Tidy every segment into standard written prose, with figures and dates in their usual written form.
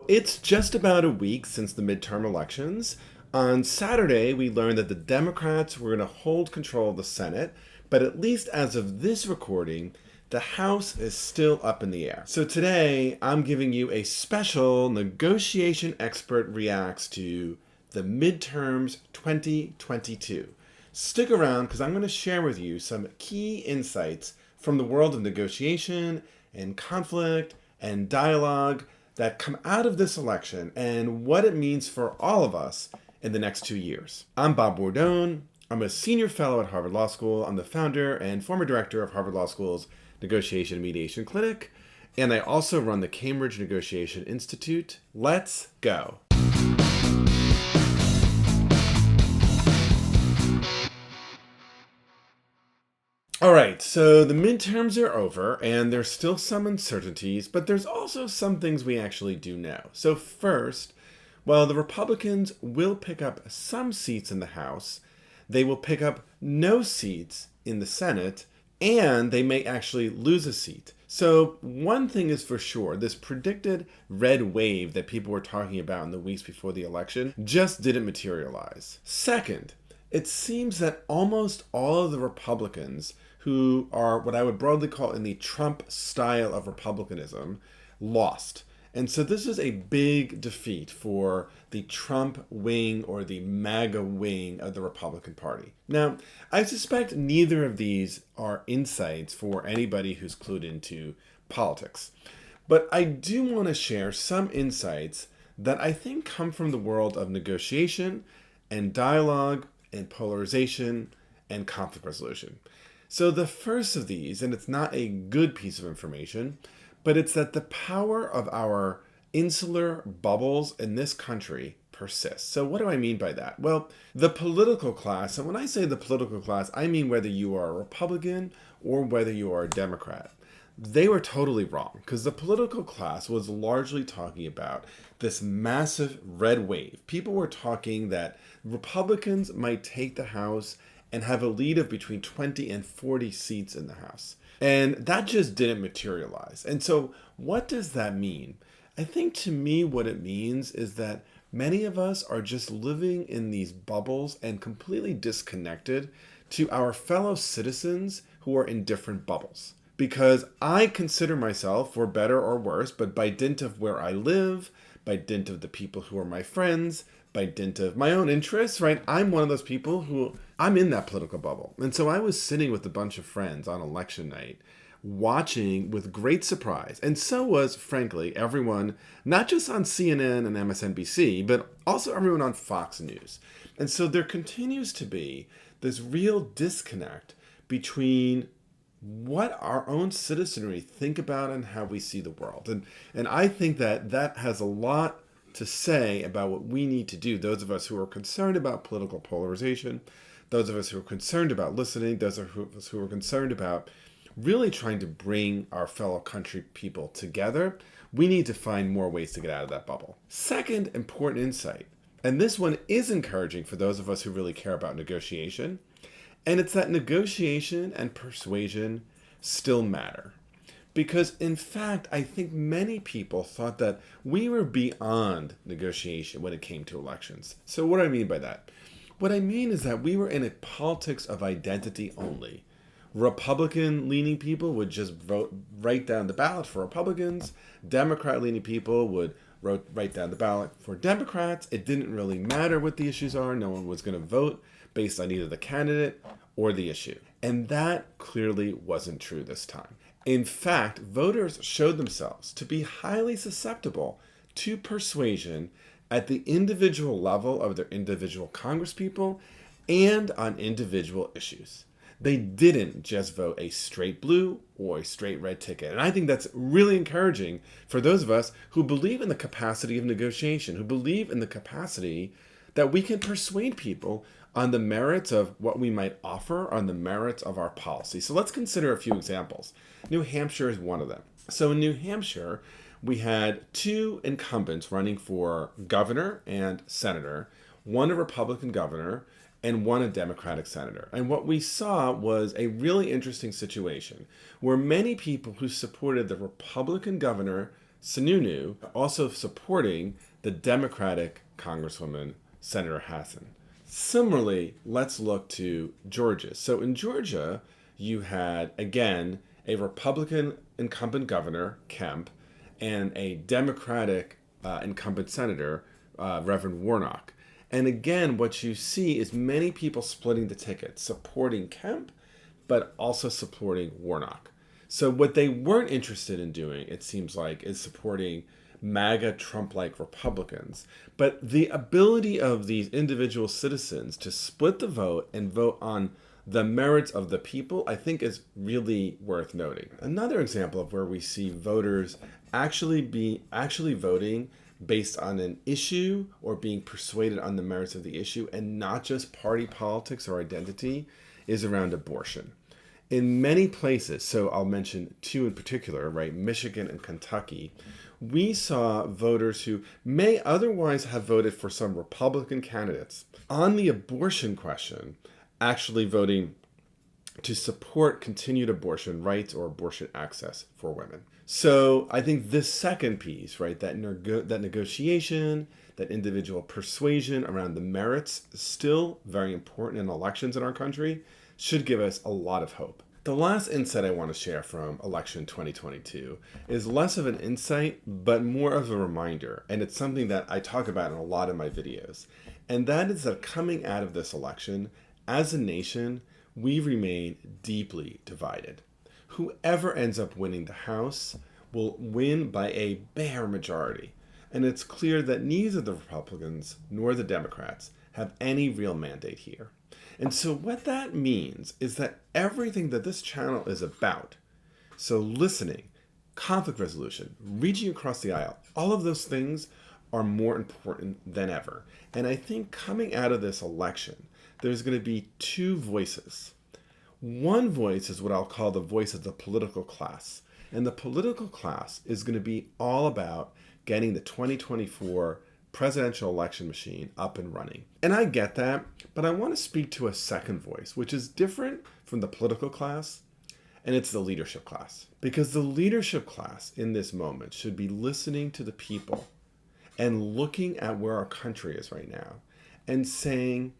It's just about a week since the midterm elections. On Saturday, we learned that the Democrats were going to hold control of the Senate, but at least as of this recording, the House is still up in the air. So today, I'm giving you a special negotiation expert reacts to the midterms 2022. Stick around because I'm going to share with you some key insights from the world of negotiation and conflict and dialogue that come out of this election and what it means for all of us in the next 2 years. I'm Bob Bordone. I'm a senior fellow at Harvard Law School. I'm the founder and former director of Harvard Law School's Negotiation and Mediation Clinic, and I also run the Cambridge Negotiation Institute. Let's go. All right, so the midterms are over, and there's still some uncertainties, but there's also some things we actually do know. So first, while the Republicans will pick up some seats in the House, they will pick up no seats in the Senate, and they may actually lose a seat. So one thing is for sure, this predicted red wave that people were talking about in the weeks before the election just didn't materialize. Second, it seems that almost all of the Republicans who are what I would broadly call in the Trump style of republicanism lost. And so this is a big defeat for the Trump wing or the MAGA wing of the Republican Party. Now, I suspect neither of these are insights for anybody who's clued into politics. But I do want to share some insights that I think come from the world of negotiation and dialogue and polarization and conflict resolution. So the first of these, and it's not a good piece of information, but it's that the power of our insular bubbles in this country persists. So what do I mean by that? Well, the political class, and when I say the political class, I mean whether you are a Republican or whether you are a Democrat. They were totally wrong because the political class was largely talking about this massive red wave. People were talking that Republicans might take the House and have a lead of between 20 and 40 seats in the House. And that just didn't materialize. And so what does that mean? I think to me what it means is that many of us are just living in these bubbles and completely disconnected to our fellow citizens who are in different bubbles. Because I consider myself, for better or worse, but by dint of where I live, by dint of the people who are my friends, by dint of my own interests, right? I'm one of those people who, I'm in that political bubble. And so I was sitting with a bunch of friends on election night, watching with great surprise. And so was, frankly, everyone, not just on CNN and MSNBC, but also everyone on Fox News. And so there continues to be this real disconnect between what our own citizenry think about and how we see the world. And I think that that has a lot to say about what we need to do. Those of us who are concerned about political polarization, those of us who are concerned about listening, those of us who are concerned about really trying to bring our fellow country people together, we need to find more ways to get out of that bubble. Second important insight, and this one is encouraging for those of us who really care about negotiation, and it's that negotiation and persuasion still matter. Because in fact, I think many people thought that we were beyond negotiation when it came to elections. So what do I mean by that? What I mean is that we were in a politics of identity only. Republican-leaning people would just write down the ballot for Republicans. Democrat-leaning people would write down the ballot for Democrats. It didn't really matter what the issues are. No one was going to vote based on either the candidate or the issue. And that clearly wasn't true this time. In fact, voters showed themselves to be highly susceptible to persuasion at the individual level of their individual congresspeople and on individual issues. They didn't just vote a straight blue or a straight red ticket. And I think that's really encouraging for those of us who believe in the capacity of negotiation, who believe in the capacity that we can persuade people on the merits of what we might offer, on the merits of our policy. So let's consider a few examples. New Hampshire is one of them. So in New Hampshire, we had two incumbents running for governor and senator, one a Republican governor and one a Democratic senator. And what we saw was a really interesting situation where many people who supported the Republican governor Sununu, also supporting the Democratic Congresswoman, Senator Hassan. Similarly, let's look to Georgia. So in Georgia, you had, again, a Republican incumbent governor, Kemp, and a Democratic incumbent senator, Reverend Warnock. And again, what you see is many people splitting the ticket, supporting Kemp, but also supporting Warnock. So what they weren't interested in doing, it seems like, is supporting MAGA Trump-like Republicans. But the ability of these individual citizens to split the vote and vote on the merits of the people, I think, is really worth noting. Another example of where we see voters actually voting based on an issue or being persuaded on the merits of the issue and not just party politics or identity is around abortion. In many places, so I'll mention two in particular, right, Michigan and Kentucky, we saw voters who may otherwise have voted for some Republican candidates on the abortion question actually voting to support continued abortion rights or abortion access for women. So I think this second piece, right, that negotiation, that individual persuasion around the merits is still very important in elections in our country, should give us a lot of hope. The last insight I want to share from election 2022 is less of an insight, but more of a reminder. And it's something that I talk about in a lot of my videos. And that is that coming out of this election, as a nation, we remain deeply divided. Whoever ends up winning the House will win by a bare majority. And it's clear that neither the Republicans nor the Democrats have any real mandate here. And so what that means is that everything that this channel is about, so listening, conflict resolution, reaching across the aisle, all of those things are more important than ever. And I think coming out of this election, there's going to be two voices. One voice is what I'll call the voice of the political class. And the political class is going to be all about getting the 2024 presidential election machine up and running. And I get that, but I want to speak to a second voice, which is different from the political class, and it's the leadership class. Because the leadership class in this moment should be listening to the people and looking at where our country is right now and saying,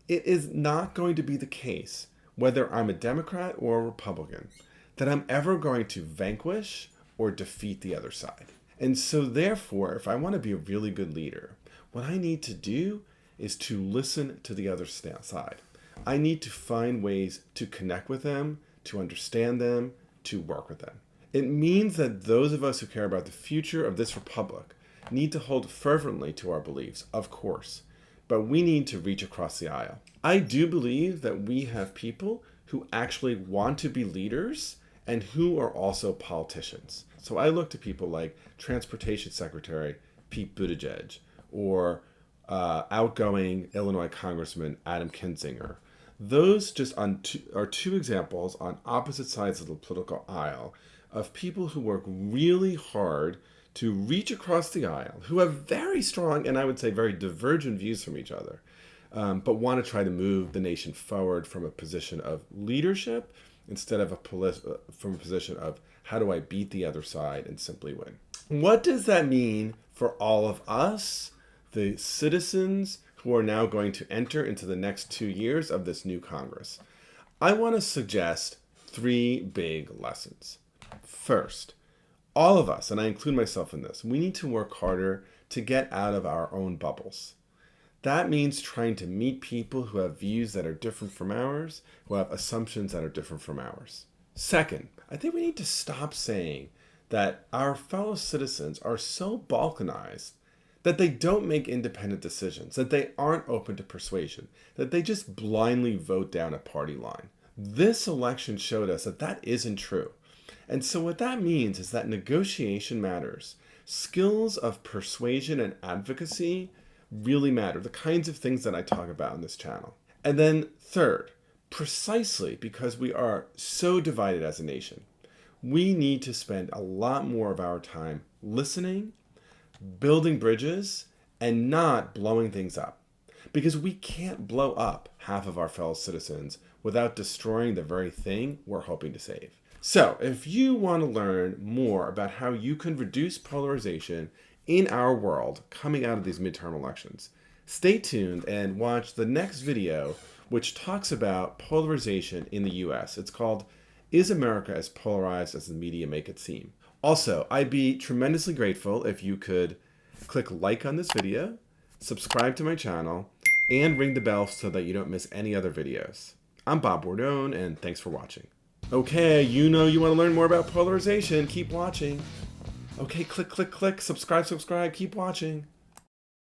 it is not going to be the case, whether I'm a Democrat or a Republican, that I'm ever going to vanquish or defeat the other side. And so therefore, if I want to be a really good leader, what I need to do is to listen to the other side. I need to find ways to connect with them, to understand them, to work with them. It means that those of us who care about the future of this republic need to hold fervently to our beliefs, of course, but we need to reach across the aisle. I do believe that we have people who actually want to be leaders and who are also politicians. So I look to people like Transportation Secretary Pete Buttigieg or outgoing Illinois Congressman Adam Kinzinger. Those just are two examples on opposite sides of the political aisle of people who work really hard to reach across the aisle, who have very strong and I would say very divergent views from each other, but want to try to move the nation forward from a position of leadership instead of from a position of how do I beat the other side and simply win. What does that mean for all of us, the citizens who are now going to enter into the next 2 years of this new Congress? I want to suggest 3 big lessons. First, all of us, and I include myself in this, we need to work harder to get out of our own bubbles. That means trying to meet people who have views that are different from ours, who have assumptions that are different from ours. Second, I think we need to stop saying that our fellow citizens are so balkanized that they don't make independent decisions, that they aren't open to persuasion, that they just blindly vote down a party line. This election showed us that that isn't true. And so what that means is that negotiation matters. Skills of persuasion and advocacy really matter, the kinds of things that I talk about on this channel. And then third, precisely because we are so divided as a nation, we need to spend a lot more of our time listening, building bridges, and not blowing things up. Because we can't blow up half of our fellow citizens without destroying the very thing we're hoping to save. So, if you want to learn more about how you can reduce polarization in our world coming out of these midterm elections, stay tuned and watch the next video, which talks about polarization in the US. It's called, Is America as Polarized as the Media Make It Seem? Also, I'd be tremendously grateful if you could click like on this video, subscribe to my channel, and ring the bell so that you don't miss any other videos. I'm Bob Bordone, and thanks for watching. Okay, you know you want to learn more about polarization. Keep watching. Okay, click, subscribe, keep watching.